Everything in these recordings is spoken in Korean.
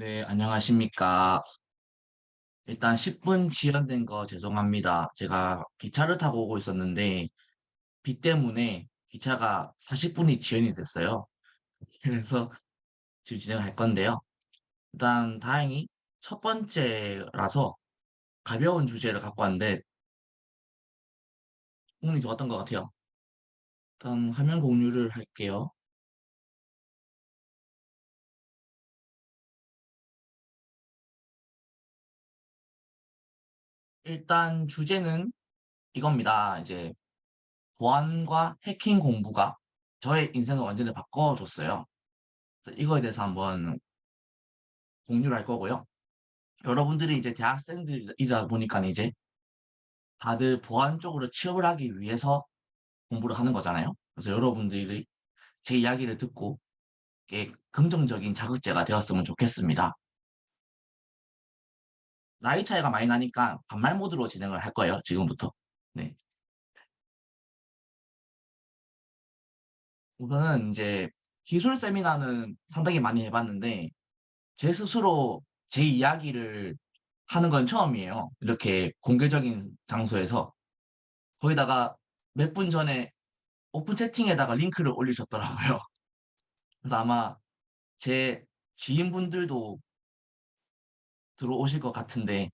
네, 안녕하십니까. 일단 10분 지연된 거 죄송합니다. 제가 기차를 타고 오고 있었는데, 비 때문에 기차가 40분이 지연이 됐어요. 그래서 지금 진행을 할 건데요. 일단 다행히 첫 번째라서 가벼운 주제를 갖고 왔는데, 운이 좋았던 것 같아요. 일단 화면 공유를 할게요. 일단 주제는 이겁니다. 이제 보안과 해킹 공부가 저의 인생을 완전히 바꿔줬어요. 그래서 이거에 대해서 한번 공유를 할 거고요. 여러분들이 이제 대학생들이다 보니까 이제 다들 보안 쪽으로 취업을 하기 위해서 공부를 하는 거잖아요. 그래서 여러분들이 제 이야기를 듣고 이게 긍정적인 자극제가 되었으면 좋겠습니다. 나이 차이가 많이 나니까 반말 모드로 진행을 할 거예요, 지금부터. 네. 우선은 이제 기술 세미나는 상당히 많이 해봤는데 제 스스로 제 이야기를 하는 건 처음이에요. 이렇게 공개적인 장소에서. 거기다가 몇 분 전에 오픈 채팅에다가 링크를 올리셨더라고요. 그래서 아마 제 지인분들도 들어오실 것 같은데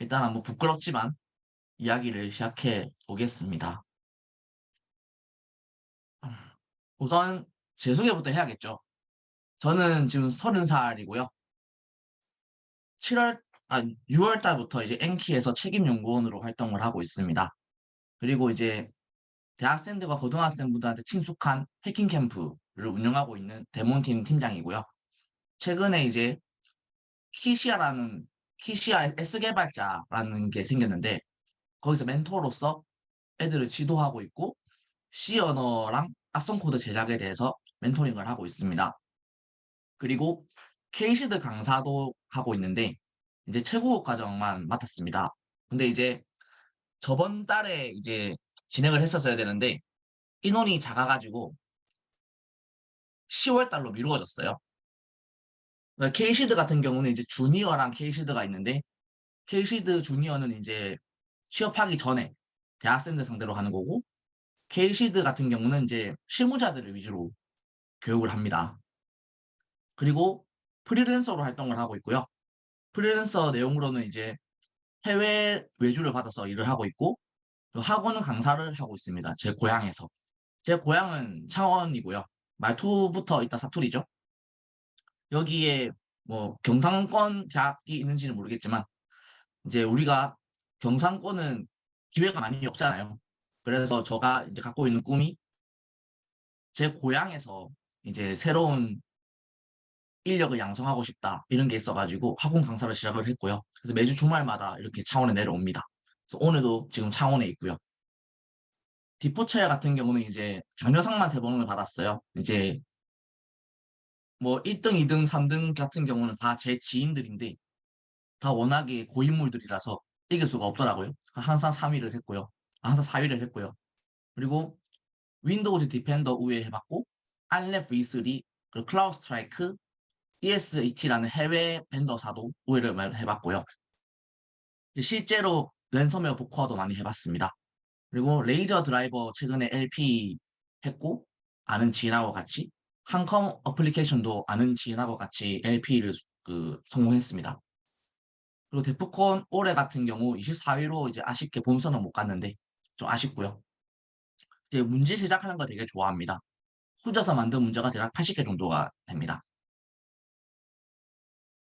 일단 한번 부끄럽지만 이야기를 시작해 보겠습니다. 우선 제 소개부터 해야겠죠. 저는 지금 30살이고요. 7월, 6월 달부터 이제 엔키에서 책임연구원으로 활동을 하고 있습니다. 그리고 이제 대학생들과 고등학생분들한테 친숙한 해킹 캠프를 운영하고 있는 데몬팀 팀장이고요. 최근에 이제 키시아라는 키시아 S 개발자라는 게 생겼는데 거기서 멘토로서 애들을 지도하고 있고 C 언어랑 악성 코드 제작에 대해서 멘토링을 하고 있습니다. 그리고 케이시드 강사도 하고 있는데 이제 최고급 과정만 맡았습니다. 근데 이제 저번 달에 이제 진행을 했었어야 되는데 인원이 작아가지고 10월 달로 미루어졌어요. 케이시드 같은 경우는 이제 주니어랑 케이시드가 있는데 케이시드 주니어는 이제 취업하기 전에 대학생들 상대로 하는 거고 케이시드 같은 경우는 이제 실무자들을 위주로 교육을 합니다. 그리고 프리랜서로 활동을 하고 있고요. 프리랜서 내용으로는 이제 해외 외주를 받아서 일을 하고 있고 또 학원 강사를 하고 있습니다. 제 고향에서. 제 고향은 창원이고요. 말투부터 이따 사투리죠. 여기에 뭐 경상권 대학이 있는지는 모르겠지만 이제 우리가 경상권은 기회가 많이 없잖아요. 그래서 제가 이제 갖고 있는 꿈이 제 고향에서 이제 새로운 인력을 양성하고 싶다 이런 게 있어가지고 학원 강사를 시작을 했고요. 그래서 매주 주말마다 이렇게 창원에 내려옵니다. 그래서 오늘도 지금 창원에 있고요. 디포체어 같은 경우는 이제 장려상만 3번을 받았어요. 이제 뭐 1등, 2등, 3등 같은 경우는 다 제 지인들인데 다 워낙에 고인물들이라서 이길 수가 없더라고요. 항상 3위를 했고요. 항상 4위를 했고요. 그리고 윈도우즈 디펜더 우회 해봤고 알렙 V3 그리고 클라우드 스트라이크 ESET라는 해외 벤더사도 우회를 해봤고요. 실제로 랜섬웨어 복구화도 많이 해봤습니다. 그리고 레이저 드라이버 최근에 LP 했고 아는 지인하고 같이 한컴 어플리케이션도 아는 지인하고 같이 LP를 성공했습니다. 그리고 데프콘 올해 같은 경우 24위로 이제 아쉽게 본선은 못 갔는데 좀 아쉽고요. 이제 문제 제작하는 거 되게 좋아합니다. 혼자서 만든 문제가 대략 80개 정도가 됩니다.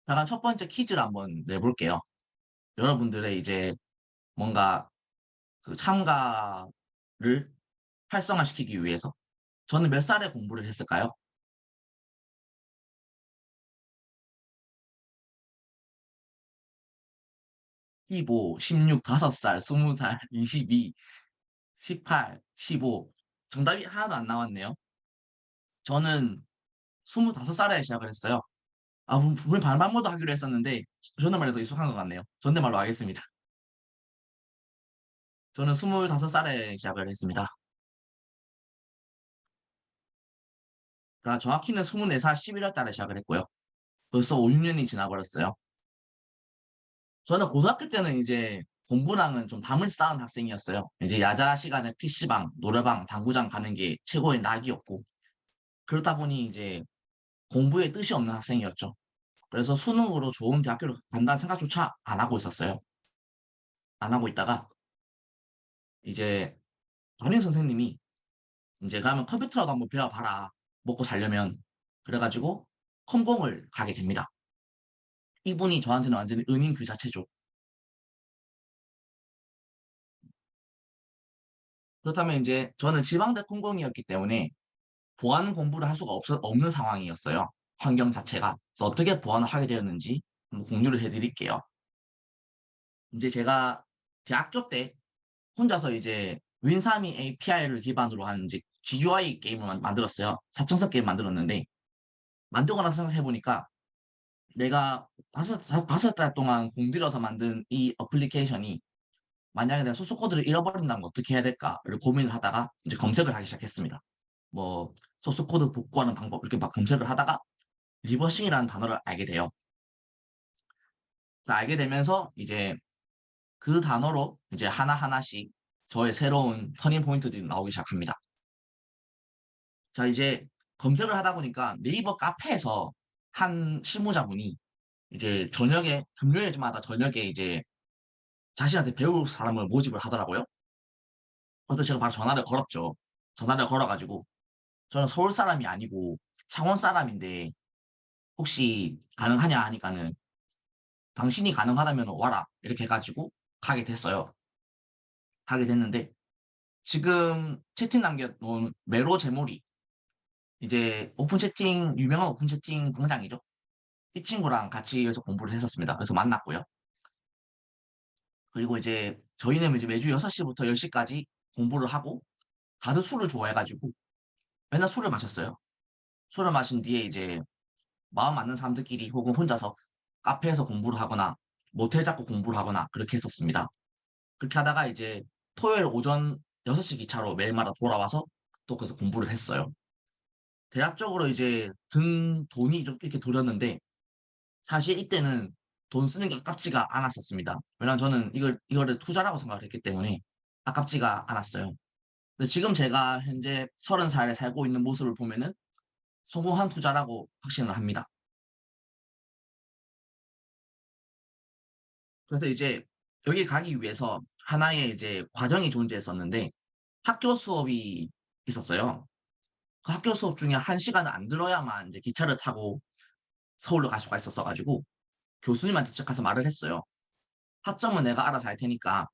잠깐 첫 번째 퀴즈를 한번 내볼게요. 여러분들의 이제 뭔가 참가를 활성화시키기 위해서 저는 몇 살에 공부를 했을까요? 15, 16, 5살, 20살, 22, 18, 15. 정답이 하나도 안 나왔네요. 저는 25살에 시작을 했어요. 우리 반반모도 하기로 했었는데 존댓말이 더 익숙한 것 같네요. 존댓말로 하겠습니다. 저는 25살에 시작을 했습니다. 그러니까 정확히는 24살 11월 달에 시작을 했고요. 벌써 5, 6년이 지나버렸어요. 저는 고등학교 때는 이제 공부랑은 좀 담을 쌓은 학생이었어요. 이제 야자 시간에 PC방, 노래방, 당구장 가는 게 최고의 낙이었고, 그러다 보니 이제 공부에 뜻이 없는 학생이었죠. 그래서 수능으로 좋은 대학교를 간다는 생각조차 안 하고 있었어요. 안 하고 있다가 이제 담임 선생님이 이제 그러면 컴퓨터라도 한번 배워봐라. 먹고 살려면. 그래가지고 컴공을 가게 됩니다. 이분이 저한테는 완전히 은인 그 자체죠. 그렇다면 이제 저는 지방대 컴공이었기 때문에 보안 공부를 할 수가 없는 상황이었어요. 환경 자체가. 그래서 어떻게 보안을 하게 되었는지 한번 공유를 해드릴게요. 이제 제가 대학교 때 혼자서 이제 윈3이 API를 기반으로 한 이제 GUI 게임을 만들었어요. 사천석 게임 만들었는데 만들고 나서 생각해보니까 내가 다섯 달 동안 공들여서 만든 이 어플리케이션이 만약에 내가 소스 코드를 잃어버린다면 어떻게 해야 될까를 고민을 하다가 이제 검색을 하기 시작했습니다. 뭐 소스 코드 복구하는 방법 이렇게 막 검색을 하다가 리버싱이라는 단어를 알게 돼요. 알게 되면서 이제 그 단어로 이제 하나하나씩 저의 새로운 터닝 포인트들이 나오기 시작합니다. 자, 이제 검색을 하다 보니까 네이버 카페에서 한 실무자분이 이제 저녁에, 금요일마다 저녁에 이제 자신한테 배울 사람을 모집을 하더라고요. 그래서 제가 바로 전화를 걸었죠. 전화를 걸어가지고 저는 서울 사람이 아니고 창원 사람인데 혹시 가능하냐 하니까는 당신이 가능하다면 와라. 이렇게 해가지고 가게 됐어요. 가게 됐는데 지금 채팅 남겨놓은 메로 제모리 이제 오픈 채팅 유명한 오픈 채팅 공장이죠. 이 친구랑 같이 여기서 공부를 했었습니다. 그래서 만났고요. 그리고 이제 저희는 이제 매주 6시부터 10시까지 공부를 하고 다들 술을 좋아해가지고 맨날 술을 마셨어요. 술을 마신 뒤에 이제 마음 맞는 사람들끼리 혹은 혼자서 카페에서 공부를 하거나 모텔 잡고 공부를 하거나 그렇게 했었습니다. 그렇게 하다가 이제 토요일 오전 6시 기차로 매일마다 돌아와서 또 거기서 공부를 했어요. 대략적으로 이제 든 돈이 좀 이렇게 들었는데 사실 이때는 돈 쓰는 게 아깝지가 않았었습니다. 왜냐면 저는 이거를 투자라고 생각을 했기 때문에 아깝지가 않았어요. 근데 지금 제가 현재 30살에 살고 있는 모습을 보면은 성공한 투자라고 확신을 합니다. 그래서 이제 여기 가기 위해서 하나의 이제 과정이 존재했었는데 학교 수업이 있었어요. 그 학교 수업 중에 한 시간을 안 들어야만 이제 기차를 타고 서울로 갈 수가 있었어가지고 교수님한테 직접 가서 말을 했어요. 학점은 내가 알아서 할 테니까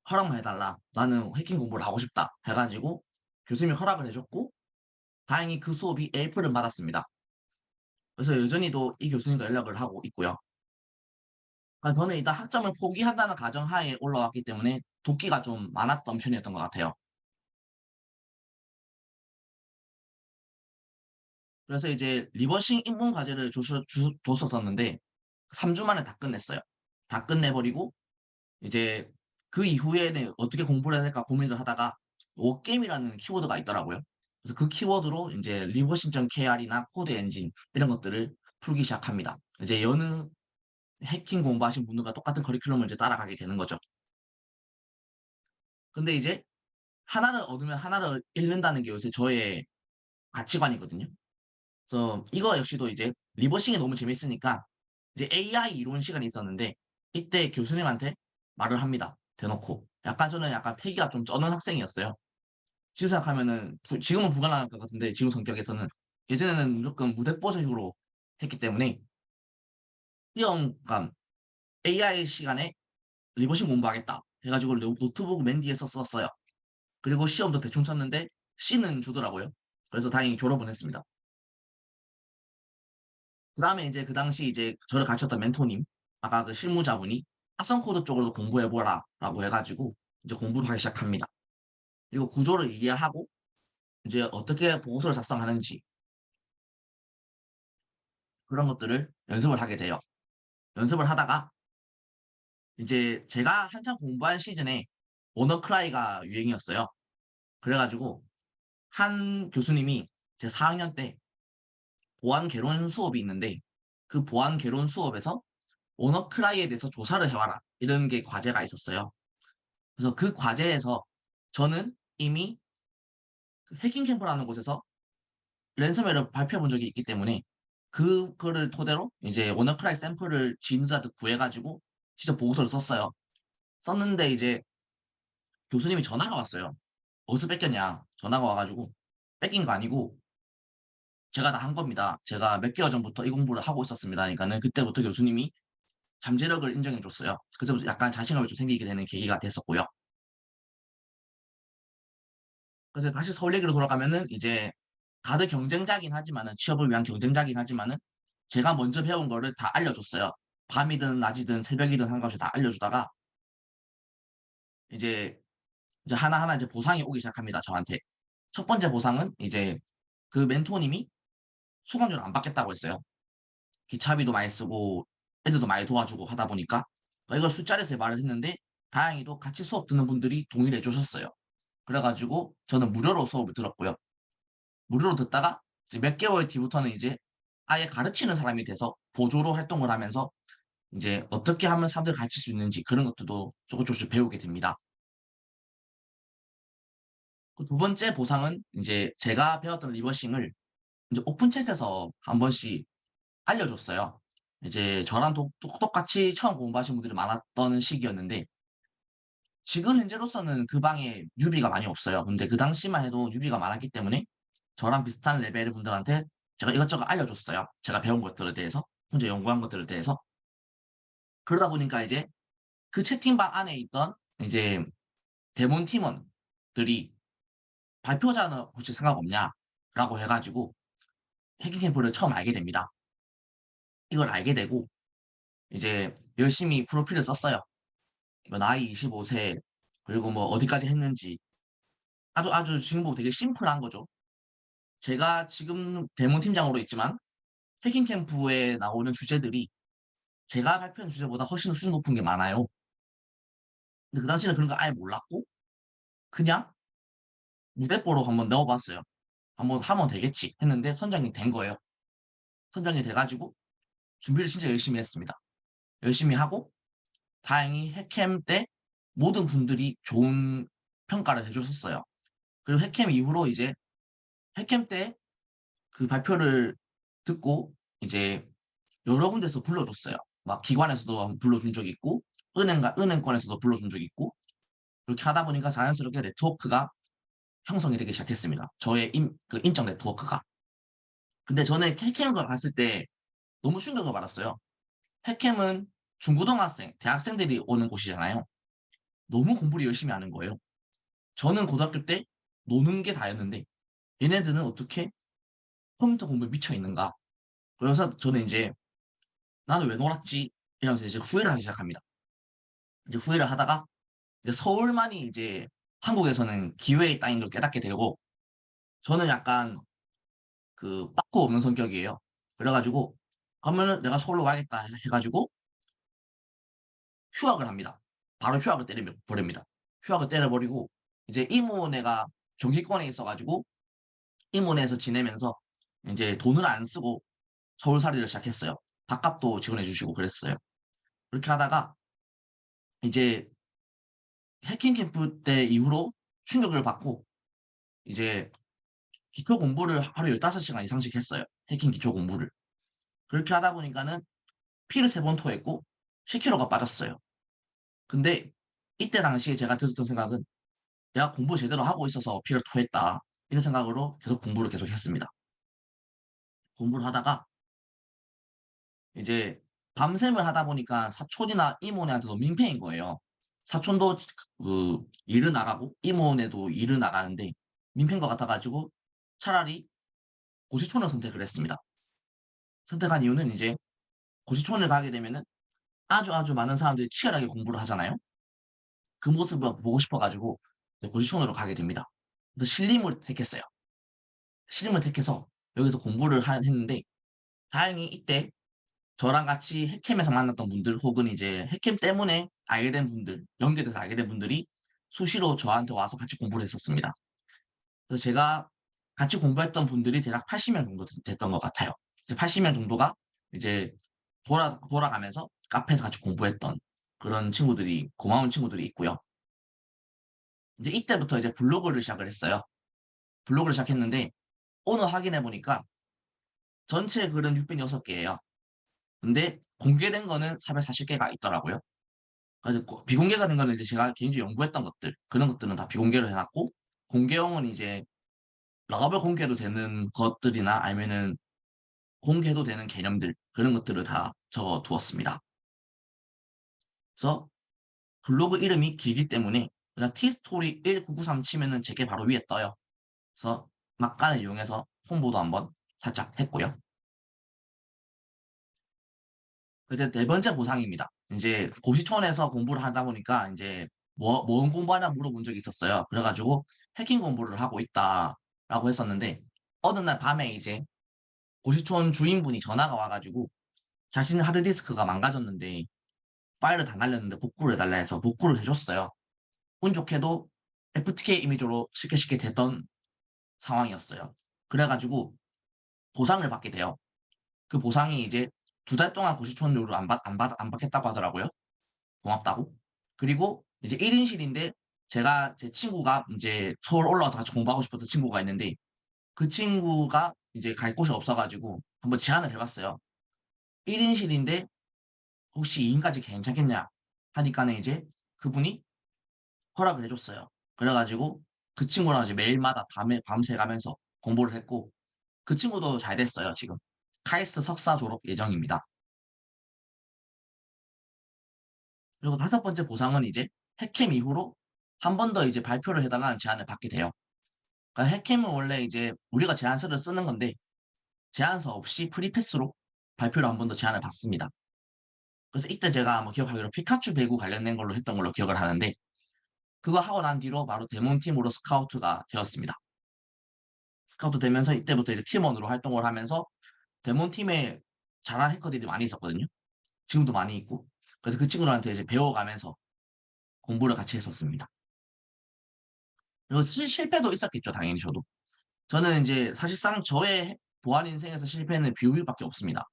허락만 해달라. 나는 해킹 공부를 하고 싶다. 해가지고 교수님이 허락을 해줬고 다행히 그 수업이 A플을 받았습니다. 그래서 여전히도 이 교수님과 연락을 하고 있고요. 저는 일단 학점을 포기한다는 가정하에 올라왔기 때문에 도끼가 좀 많았던 편이었던 것 같아요. 그래서 이제 리버싱 인문 과제를 줬었는데 3주 만에 다 끝냈어요. 다 끝내버리고 이제 그 이후에는 어떻게 공부를 해야 될까 고민을 하다가 워게임이라는 키워드가 있더라고요. 그래서 그 키워드로 이제 리버싱.kr이나 코드 엔진 이런 것들을 풀기 시작합니다. 이제 여느 해킹 공부하신 분들과 똑같은 커리큘럼을 이제 따라가게 되는 거죠. 근데 이제 하나를 얻으면 하나를 잃는다는 게 요새 저의 가치관이거든요. 그래서 이거 역시도 이제 리버싱이 너무 재밌으니까 이제 AI 이론 시간이 있었는데 이때 교수님한테 말을 합니다. 대놓고. 약간 저는 약간 패기가 좀 쩌는 학생이었어요. 지금 생각하면은 지금은 불가능할 것 같은데 지금 성격에서는 예전에는 무조건 무대뽀식으로 했기 때문에 시험감 AI 시간에 리버싱 공부하겠다 해가지고 노트북 맨 뒤에 썼어요. 그리고 시험도 대충 쳤는데 C는 주더라고요. 그래서 다행히 졸업은 했습니다. 그 다음에 이제 그 당시 이제 저를 가르쳤던 멘토님, 아까 그 실무자분이 합성 코드 쪽으로도 공부해보라 라고 해가지고 이제 공부를 하기 시작합니다. 그리고 구조를 이해하고 이제 어떻게 보고서를 작성하는지 그런 것들을 연습을 하게 돼요. 연습을 하다가 이제 제가 한창 공부한 시즌에 워너크라이가 유행이었어요. 그래가지고 한 교수님이 제 4학년 때 보안 개론 수업이 있는데 그 보안 개론 수업에서 워너크라이에 대해서 조사를 해와라. 이런 게 과제가 있었어요. 그래서 그 과제에서 저는 이미 그 해킹 캠프라는 곳에서 랜섬웨어를 발표해 본 적이 있기 때문에 그거를 토대로 이제 워너크라이 샘플을 지인들한테 구해가지고 직접 보고서를 썼어요. 썼는데 이제 교수님이 전화가 왔어요. 어디서 뺏겼냐? 전화가 와가지고 뺏긴 거 아니고 제가 다 한 겁니다. 제가 몇 개월 전부터 이 공부를 하고 있었습니다. 그러니까는 그때부터 교수님이 잠재력을 인정해 줬어요. 그래서 약간 자신감이 좀 생기게 되는 계기가 됐었고요. 그래서 다시 서울 얘기로 돌아가면은 이제 다들 경쟁자긴 하지만은 취업을 위한 경쟁자긴 하지만은 제가 먼저 배운 거를 다 알려줬어요. 밤이든 낮이든 새벽이든 상관없이 다 알려주다가 이제 하나하나 이제 보상이 오기 시작합니다. 저한테. 첫 번째 보상은 이제 그 멘토님이 수강료를 안 받겠다고 했어요. 기차비도 많이 쓰고 애들도 많이 도와주고 하다 보니까 이걸 술자리에서 말을 했는데 다행히도 같이 수업 듣는 분들이 동의를 해주셨어요. 그래가지고 저는 무료로 수업을 들었고요. 무료로 듣다가 이제 몇 개월 뒤부터는 이제 아예 가르치는 사람이 돼서 보조로 활동을 하면서 이제 어떻게 하면 사람들 가르칠 수 있는지 그런 것들도 조금 조금씩 배우게 됩니다. 그 두 번째 보상은 이제 제가 배웠던 리버싱을 이제 오픈챗에서 한 번씩 알려줬어요. 이제 저랑 똑같이 처음 공부하신 분들이 많았던 시기였는데 지금 현재로서는 그 방에 뉴비가 많이 없어요. 근데 그 당시만 해도 뉴비가 많았기 때문에 저랑 비슷한 레벨의 분들한테 제가 이것저것 알려줬어요. 제가 배운 것들에 대해서, 혼자 연구한 것들에 대해서. 그러다 보니까 이제 그 채팅방 안에 있던 이제 데몬 팀원들이 발표자는 혹시 생각 없냐? 라고 해가지고 해킹 캠프를 처음 알게 됩니다. 이걸 알게 되고 이제 열심히 프로필을 썼어요. 뭐 나이 25세, 그리고 뭐 어디까지 했는지 아주 아주 지금 보면 되게 심플한 거죠. 제가 지금 대문 팀장으로 있지만 해킹 캠프에 나오는 주제들이 제가 발표한 주제보다 훨씬 수준 높은 게 많아요. 근데 그 당시에는 그런 거 아예 몰랐고 그냥 무대뽀로 한번 넣어봤어요. 한번 하면 되겠지 했는데 선정이 된 거예요. 선정이 돼가지고 준비를 진짜 열심히 했습니다. 열심히 하고 다행히 핵캠 때 모든 분들이 좋은 평가를 해주셨어요. 그리고 핵캠 이후로 이제 핵캠 때 그 발표를 듣고 이제 여러 군데서 불러줬어요. 막 기관에서도 한번 불러준 적이 있고 은행권에서도 불러준 적이 있고 그렇게 하다 보니까 자연스럽게 네트워크가 형성이 되기 시작했습니다. 저의 그 인적 네트워크가. 근데 저는 핵캠을 갔을 때 너무 충격을 받았어요. 핵캠은 중고등학생, 대학생들이 오는 곳이잖아요. 너무 공부를 열심히 하는 거예요. 저는 고등학교 때 노는 게 다였는데 얘네들은 어떻게 컴퓨터 공부에 미쳐 있는가. 그래서 저는 이제 나는 왜 놀았지? 이러면서 이제 후회를 하기 시작합니다. 이제 후회를 하다가 이제 서울만이 이제 한국에서는 기회의 땅인 걸 깨닫게 되고 저는 약간 그 빠꾸 없는 성격이에요. 그래가지고 그러면은 내가 서울로 가야겠다 해가지고 휴학을 합니다. 바로 휴학을 때려버립니다. 휴학을 때려버리고 이제 이모네가 경기권에 있어가지고 이모네에서 지내면서 이제 돈을 안 쓰고 서울살이를 시작했어요. 밥값도 지원해주시고 그랬어요. 그렇게 하다가 이제 해킹 캠프 때 이후로 충격을 받고 이제 기초 공부를 하루 15시간 이상씩 했어요. 해킹 기초 공부를. 그렇게 하다 보니까는 피를 3번 토했고 10kg가 빠졌어요. 근데 이때 당시에 제가 들었던 생각은 내가 공부 제대로 하고 있어서 피를 토했다. 이런 생각으로 계속 공부를 계속 했습니다. 공부를 하다가 이제 밤샘을 하다 보니까 사촌이나 이모네한테도 민폐인 거예요. 사촌도 그 일을 나가고 이모네도 일을 나가는데 민폐인 것 같아가지고 차라리 고시촌을 선택을 했습니다. 선택한 이유는 이제 고시촌을 가게 되면은 아주 아주 많은 사람들이 치열하게 공부를 하잖아요. 그 모습을 보고 싶어가지고 고시촌으로 가게 됩니다. 그래서 신림을 택했어요. 신림을 택해서 여기서 공부를 했는데 다행히 이때 저랑 같이 핵캠에서 만났던 분들 혹은 이제 핵캠 때문에 알게 된 분들, 연계돼서 알게 된 분들이 수시로 저한테 와서 같이 공부를 했었습니다. 그래서 제가 같이 공부했던 분들이 대략 80명 정도 됐던 것 같아요. 이제 80명 정도가 이제 돌아가면서 카페에서 같이 공부했던 그런 친구들이, 고마운 친구들이 있고요. 이제 이때부터 이제 블로그를 시작을 했어요. 블로그를 시작했는데 오늘 확인해 보니까 전체 글은 606개예요. 근데 공개된 거는 440개가 있더라고요. 그래서 비공개가 된 거는 이제 제가 개인적으로 연구했던 것들, 그런 것들은 다 비공개로 해놨고, 공개용은 이제 라벨 공개도 되는 것들이나 아니면은 공개도 되는 개념들, 그런 것들을 다 적어 두었습니다. 그래서 블로그 이름이 길기 때문에 그냥 티스토리 1993 치면은 제게 바로 위에 떠요. 그래서 막간을 이용해서 홍보도 한번 살짝 했고요. 그게 네 번째 보상입니다. 이제 고시촌에서 공부를 하다 보니까 이제 뭔 공부하냐 물어본 적이 있었어요. 그래가지고 해킹 공부를 하고 있다라고 했었는데 어느 날 밤에 이제 고시촌 주인분이 전화가 와가지고 자신 하드디스크가 망가졌는데 파일을 다 날렸는데 복구를 해달라 해서 복구를 해줬어요. 운 좋게도 FTK 이미지로 쉽게 쉽게 되던 상황이었어요. 그래가지고 보상을 받게 돼요. 그 보상이 이제 2달 동안 고시촌료를 안 받겠다고 하더라고요. 고맙다고. 그리고 이제 1인실인데 제가 제 친구가 이제 서울 올라와서 같이 공부하고 싶어서 친구가 있는데 그 친구가 이제 갈 곳이 없어가지고 한번 제안을 해봤어요. 1인실인데 혹시 2인까지 괜찮겠냐 하니까는 이제 그분이 허락을 해줬어요. 그래가지고 그 친구랑 이제 매일마다 밤새 가면서 공부를 했고 그 친구도 잘 됐어요, 지금. 카이스트 석사 졸업 예정입니다. 그리고 다섯 번째 보상은 이제 핵캠 이후로 한 번 더 이제 발표를 해달라는 제안을 받게 돼요. 그러니까 핵캠은 원래 이제 우리가 제안서를 쓰는 건데 제안서 없이 프리패스로 발표를 한 번 더 제안을 받습니다. 그래서 이때 제가 뭐 기억하기로 피카츄 배구 관련된 걸로 했던 걸로 기억을 하는데 그거 하고 난 뒤로 바로 데몬팀으로 스카우트가 되었습니다. 스카우트 되면서 이때부터 이제 팀원으로 활동을 하면서 데몬팀에 잘하는 해커들이 많이 있었거든요. 지금도 많이 있고. 그래서 그 친구들한테 이제 배워가면서 공부를 같이 했었습니다. 그리고 실패도 있었겠죠, 당연히 저도. 저는 이제 사실상 저의 보안 인생에서 실패는 BOB밖에 없습니다.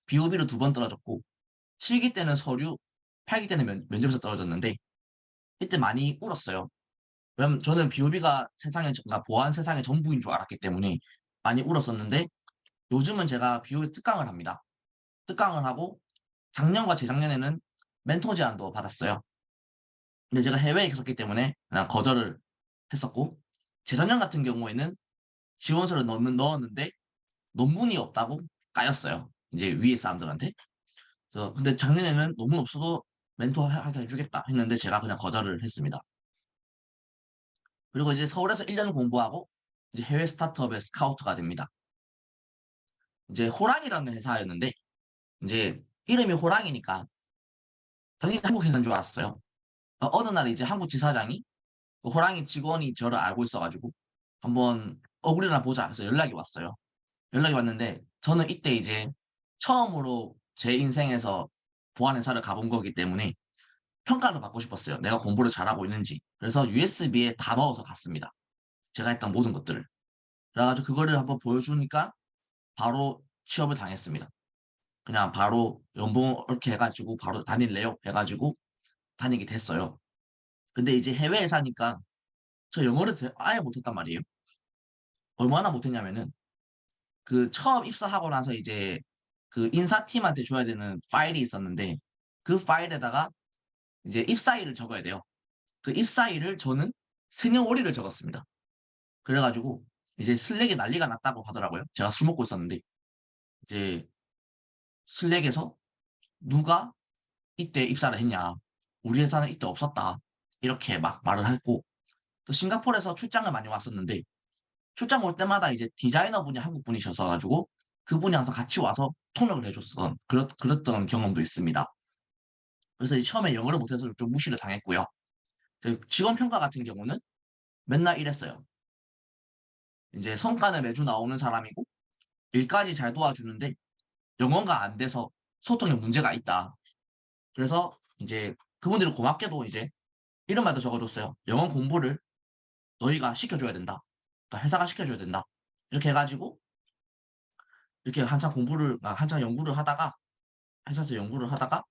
BOB로 2번 떨어졌고, 7기 때는 서류, 8기 때는 면접에서 떨어졌는데, 이때 많이 울었어요. 왜냐면 저는 BOB가 그러니까 보안 세상의 전부인 줄 알았기 때문에 많이 울었었는데, 요즘은 제가 BOB 특강을 합니다. 특강을 하고, 작년과 재작년에는 멘토 제안도 받았어요. 근데 제가 해외에 있었기 때문에 그냥 거절을 했었고, 재작년 같은 경우에는 지원서를 넣었는데 논문이 없다고 까였어요. 이제 위에 사람들한테. 그래서 근데 작년에는 논문 없어도 멘토하게 해주겠다 했는데 제가 그냥 거절을 했습니다. 그리고 이제 서울에서 1년 공부하고 이제 해외 스타트업의 스카우트가 됩니다. 이제 호랑이라는 회사였는데 이제 이름이 호랑이니까 당연히 한국 회사인 줄 알았어요. 어느 날 이제 한국 지사장이 그 호랑이 직원이 저를 알고 있어가지고 한번 얼굴이나 보자 해서 연락이 왔어요. 연락이 왔는데 저는 이때 이제 처음으로 제 인생에서 보안회사를 가본 거기 때문에 평가를 받고 싶었어요. 내가 공부를 잘하고 있는지. 그래서 USB에 다 넣어서 갔습니다. 제가 했던 모든 것들을. 그래가지고 그거를 한번 보여주니까 바로 취업을 당했습니다. 그냥 바로 연봉 이렇게 해가지고 바로 다닐래요? 해가지고 다니게 됐어요. 근데 이제 해외에 사니까 저 영어를 아예 못했단 말이에요. 얼마나 못했냐면은 그 처음 입사하고 나서 이제 그 인사팀한테 줘야 되는 파일이 있었는데 그 파일에다가 이제 입사일을 적어야 돼요. 그 입사일을 저는 생년월일을 적었습니다. 그래가지고 이제 슬랙에 난리가 났다고 하더라고요. 제가 술 먹고 있었는데 이제 슬랙에서 누가 이때 입사를 했냐. 우리 회사는 이때 없었다. 이렇게 막 말을 했고 또 싱가포르에서 출장을 많이 왔었는데 출장 올 때마다 이제 디자이너 분이 한국 분이셔서 가지고 그분이 항상 같이 와서 통역을 해줬던 그랬던 경험도 있습니다. 그래서 처음에 영어를 못해서 좀 무시를 당했고요. 직원 평가 같은 경우는 맨날 이랬어요. 이제 성과는 매주 나오는 사람이고 일까지 잘 도와주는데 영어가 안 돼서 소통에 문제가 있다. 그래서 이제 그분들이 고맙게도 이제 이런 말도 적어줬어요. 영어 공부를 너희가 시켜줘야 된다. 그러니까 회사가 시켜줘야 된다. 이렇게 해가지고 이렇게 한창 연구를 하다가, 회사에서 연구를 하다가,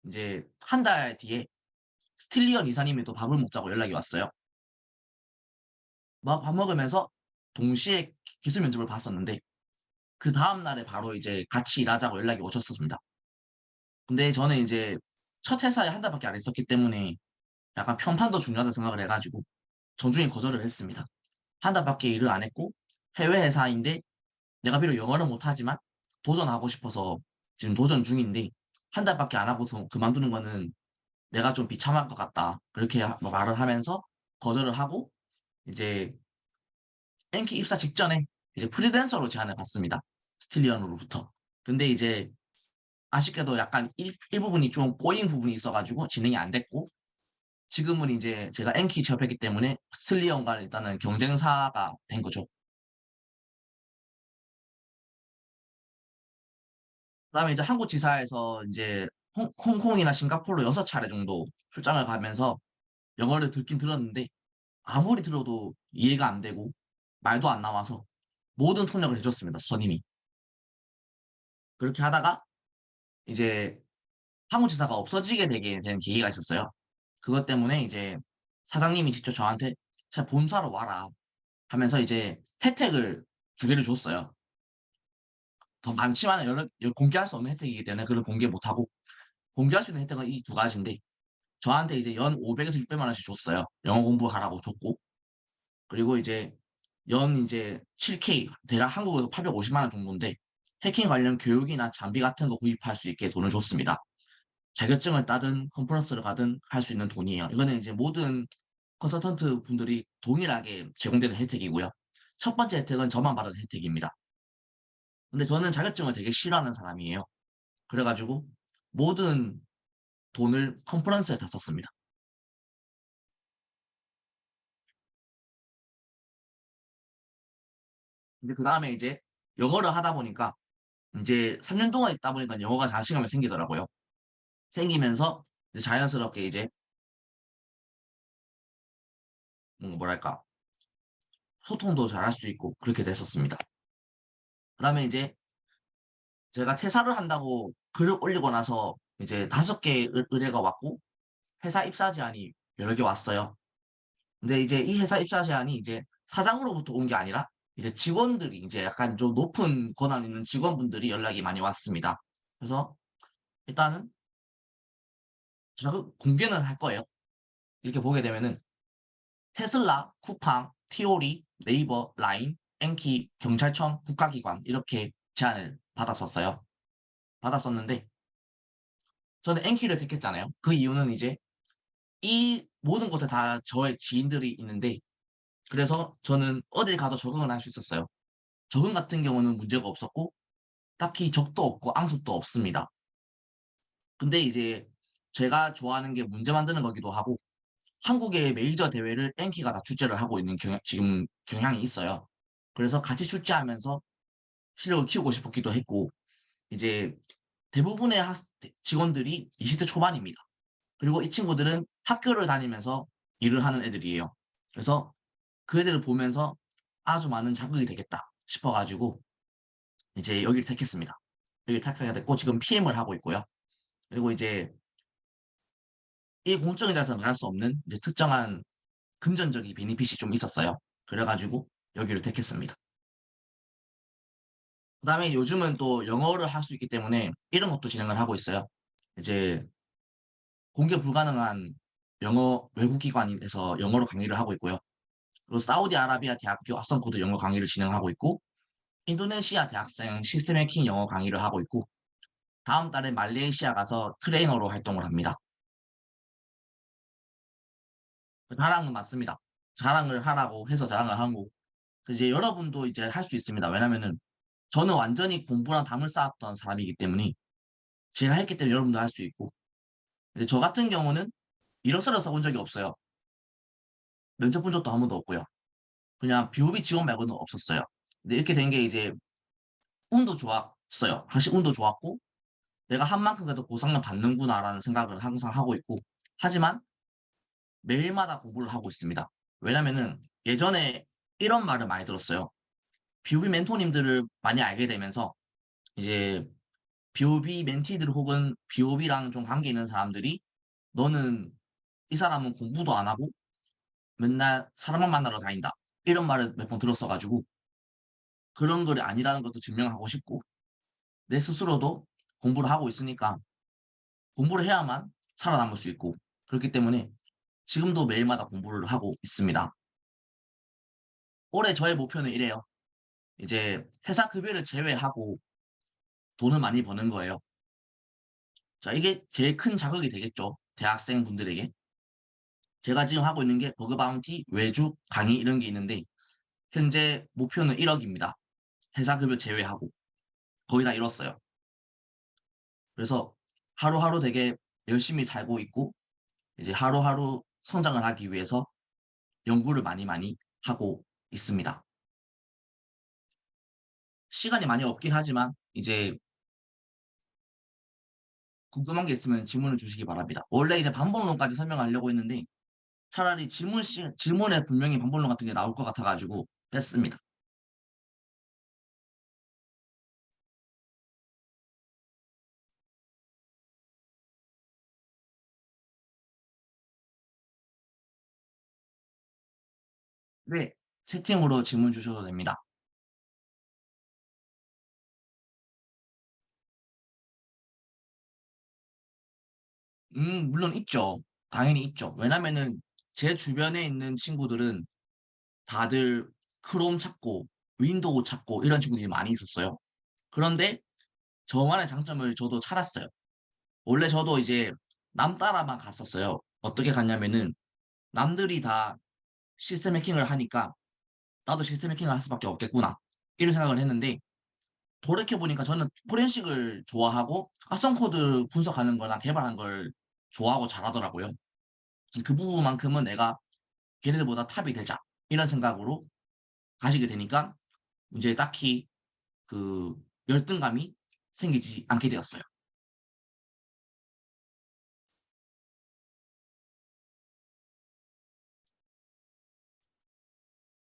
이제 한 달 뒤에 스틸리언 이사님이 또 밥을 먹자고 연락이 왔어요. 밥 먹으면서 동시에 기술 면접을 봤었는데, 그 다음날에 바로 이제 같이 일하자고 연락이 오셨습니다. 근데 저는 이제 첫 회사에 한 달밖에 안 있었기 때문에 약간 편판도 중요하다 생각을 해가지고 정중히 거절을 했습니다. 한 달밖에 일을 안 했고 해외 회사인데 내가 비록 영어를 못하지만 도전하고 싶어서 지금 도전 중인데 한 달밖에 안 하고서 그만두는 거는 내가 좀 비참할 것 같다. 그렇게 말을 하면서 거절을 하고 이제 엔키 입사 직전에 이제 프리랜서로 제안을 받습니다. 스틸리언으로부터. 근데 이제 아쉽게도 약간 일부분이 좀 꼬인 부분이 있어가지고 진행이 안 됐고 지금은 이제 제가 엔키 취업했기 때문에 스틸리언과 일단은 경쟁사가 된 거죠. 그다음에 이제 한국 지사에서 이제 홍콩이나 싱가포르 6차례 정도 출장을 가면서 영어를 듣긴 들었는데 아무리 들어도 이해가 안 되고 말도 안 나와서 모든 통역을 해줬습니다. 선임이. 그렇게 하다가 이제 한국 지사가 없어지게 되게 된 계기가 있었어요. 그것 때문에 이제 사장님이 직접 저한테 자, 본사로 와라 하면서 이제 혜택을 2개를 줬어요. 더 많지만 공개할 수 없는 혜택이기 때문에 그걸 공개 못하고 공개할 수 있는 혜택은 이 2가지인데 저한테 이제 연 500에서 600만 원씩 줬어요. 영어 공부하라고 줬고 그리고 이제 연 이제 7K 대략 한국에서 850만 원 정도인데 해킹 관련 교육이나 장비 같은 거 구입할 수 있게 돈을 줬습니다. 자격증을 따든 컨퍼런스를 가든 할 수 있는 돈이에요. 이거는 이제 모든 컨설턴트 분들이 동일하게 제공되는 혜택이고요. 첫 번째 혜택은 저만 받은 혜택입니다. 근데 저는 자격증을 되게 싫어하는 사람이에요. 그래가지고 모든 돈을 컨퍼런스에 다 썼습니다. 근데 그 다음에 이제 영어를 하다 보니까 이제 3년 동안 있다 보니까 영어가 자신감이 생기더라고요. 생기면서 이제 자연스럽게 이제 뭐랄까 소통도 잘할 수 있고 그렇게 됐었습니다. 그다음에 이제 제가 퇴사를 한다고 글을 올리고 나서 이제 5개 의뢰가 왔고 회사 입사 제안이 여러 개 왔어요. 근데 이제 이 회사 입사 제안이 이제 사장으로부터 온 게 아니라 이제 직원들이 이제 약간 좀 높은 권한 있는 직원분들이 연락이 많이 왔습니다. 그래서 일단은 자극 공개는 할 거예요. 이렇게 보게 되면은 테슬라, 쿠팡, 티오리, 네이버, 라인, 엔키, 경찰청, 국가기관 이렇게 제안을 받았었어요. 받았었는데 저는 엔키를 택했잖아요. 그 이유는 이제 이 모든 곳에 다 저의 지인들이 있는데 그래서 저는 어딜 가도 적응을 할 수 있었어요. 적응 같은 경우는 문제가 없었고 딱히 적도 없고 앙숙도 없습니다. 근데 이제 제가 좋아하는 게 문제 만드는 거기도 하고 한국의 메이저 대회를 엔키가 다 출제를 하고 있는 지금 경향이 있어요. 그래서 같이 출제하면서 실력을 키우고 싶었기도 했고 이제 대부분의 직원들이 20대 초반입니다. 그리고 이 친구들은 학교를 다니면서 일을 하는 애들이에요. 그래서 그 애들을 보면서 아주 많은 자극이 되겠다 싶어가지고 이제 여기를 택했습니다. 여기를 택하게 됐고 지금 PM을 하고 있고요. 그리고 이제 이 공적인 자산을 말할 수 없는 이제 특정한 금전적인 베니핏이 좀 있었어요. 그래가지고 여기를 택했습니다. 그다음에 요즘은 또 영어를 할 수 있기 때문에 이런 것도 진행을 하고 있어요. 이제 공개 불가능한 영어 외국 기관에서 영어로 강의를 하고 있고요. 그리고 사우디아라비아 대학교 아성코드 영어 강의를 진행하고 있고 인도네시아 대학생 시스템 해킹 영어 강의를 하고 있고 다음 달에 말레이시아 가서 트레이너로 활동을 합니다. 자랑은 맞습니다. 자랑을 하라고 해서 자랑을 하고 이제 여러분도 이제 할 수 있습니다. 왜냐면은 저는 완전히 공부랑 담을 쌓았던 사람이기 때문에 제가 했기 때문에 여러분도 할 수 있고 이제 저 같은 경우는 일어서려 써본 적이 없어요. 면접 본 적도 한 번도 없고요. 그냥 BOB 지원 말고는 없었어요. 근데 이렇게 된 게 이제 운도 좋았어요. 사실 운도 좋았고 내가 한 만큼 그래도 보상을 받는구나라는 생각을 항상 하고 있고 하지만 매일마다 공부를 하고 있습니다. 왜냐면은 예전에 이런 말을 많이 들었어요. BOB 멘토님들을 많이 알게 되면서 이제 BOB 멘티들 혹은 BOB랑 좀 관계 있는 사람들이 너는 이 사람은 공부도 안 하고 맨날 사람만 만나러 다닌다. 이런 말을 몇 번 들었어가지고 그런 걸 아니라는 것도 증명하고 싶고 내 스스로도 공부를 하고 있으니까 공부를 해야만 살아남을 수 있고 그렇기 때문에 지금도 매일마다 공부를 하고 있습니다. 올해 저의 목표는 이래요. 이제 회사 급여를 제외하고 돈을 많이 버는 거예요. 자, 이게 제일 큰 자극이 되겠죠. 대학생 분들에게. 제가 지금 하고 있는 게 버그 바운티, 외주, 강의 이런 게 있는데 현재 목표는 1억입니다. 회사 급여 제외하고 거의 다 이뤘어요. 그래서 하루하루 되게 열심히 살고 있고 이제 하루하루 성장을 하기 위해서 연구를 많이 많이 하고 있습니다. 시간이 많이 없긴 하지만 이제 궁금한 게 있으면 질문을 주시기 바랍니다. 원래 이제 반복론까지 설명하려고 했는데 차라리 질문에 분명히 반복론 같은 게 나올 것 같아가지고 뺐습니다. 네, 채팅으로 질문 주셔도 됩니다. 물론 있죠. 당연히 있죠. 왜냐면은 제 주변에 있는 친구들은 다들 크롬 찾고 윈도우 찾고 이런 친구들이 많이 있었어요. 그런데 저만의 장점을 저도 찾았어요. 원래 저도 이제 남 따라만 갔었어요. 어떻게 갔냐면은 남들이 다 시스템 해킹을 하니까 나도 시스템 해킹을 할 수밖에 없겠구나. 이런 생각을 했는데 돌이켜보니까 저는 포렌식을 좋아하고 악성 코드 분석하는 거나 개발하는 걸 좋아하고 잘하더라고요. 그 부분만큼은 내가 걔네들보다 탑이 되자. 이런 생각으로 가시게 되니까 이제 딱히 그 열등감이 생기지 않게 되었어요.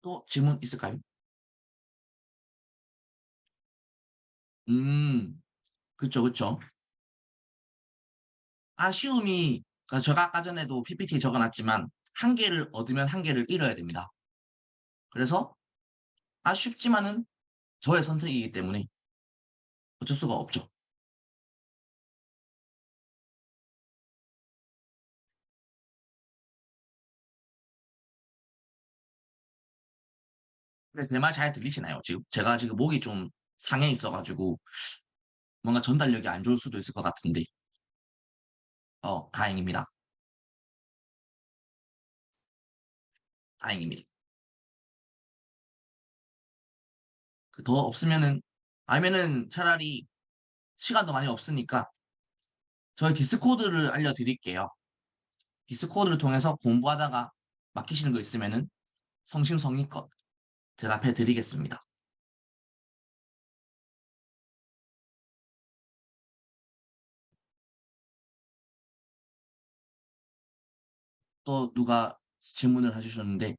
또 질문 있을까요? 음, 그쵸, 그쵸. 아쉬움이, 그러니까 제가 아까 전에도 PPT에 적어놨지만, 한 개를 얻으면 한 개를 잃어야 됩니다. 그래서 아쉽지만은 저의 선택이기 때문에 어쩔 수가 없죠. 근데 제 말 잘 들리시나요? 지금 제가 지금 목이 좀 상해 있어가지고 뭔가 전달력이 안 좋을 수도 있을 것 같은데, 다행입니다. 다행입니다. 그 더 없으면은, 아니면은 차라리 시간도 많이 없으니까 저희 디스코드를 알려드릴게요. 디스코드를 통해서 공부하다가 막히시는 거 있으면은 성심성의껏 대답해 드리겠습니다. 또 누가 질문을 해주셨는데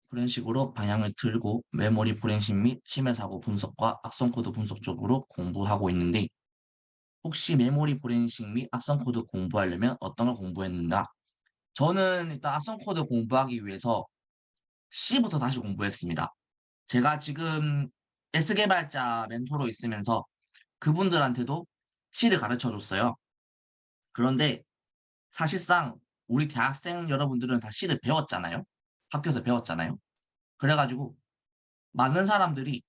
그런 식으로 방향을 틀고 메모리 포렌식 및 침해 사고 분석과 악성 코드 분석 쪽으로 공부하고 있는데 혹시 메모리 포렌식 및 악성 코드 공부하려면 어떤 걸 공부했는가? 저는 일단 악성 코드 공부하기 위해서 C부터 다시 공부했습니다. 제가 지금 S개발자 멘토로 있으면서 그분들한테도 C를 가르쳐 줬어요. 그런데 사실상 우리 대학생 여러분들은 다 C를 배웠잖아요. 학교에서 배웠잖아요. 그래가지고 많은 사람들이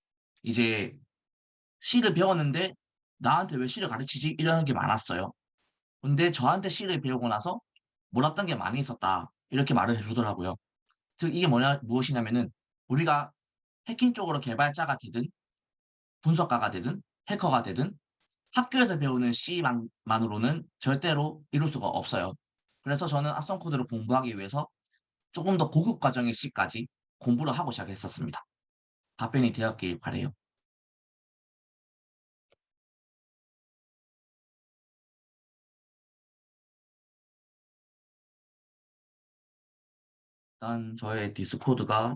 이제 C를 배웠는데 나한테 왜 C를 가르치지? 이러는 게 많았어요. 근데 저한테 C를 배우고 나서 몰랐던 게 많이 있었다. 이렇게 말을 해주더라고요. 즉, 이게 무엇이냐면은 우리가 해킹 쪽으로 개발자가 되든 분석가가 되든 해커가 되든 학교에서 배우는 C만으로는 절대로 이룰 수가 없어요. 그래서 저는 악성 코드를 공부하기 위해서 조금 더 고급 과정의 C까지 공부를 하고 시작했었습니다. 답변이 되었길 바래요. 일단 저의 디스코드가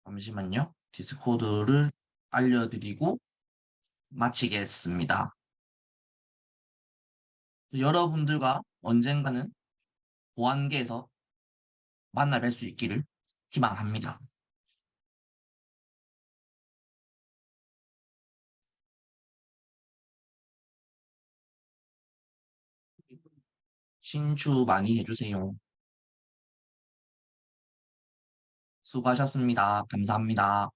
잠시만요. 디스코드를 알려드리고 마치겠습니다. 여러분들과 언젠가는 보안계에서 만나 뵐 수 있기를 희망합니다. 신추 많이 해주세요. 수고하셨습니다. 감사합니다.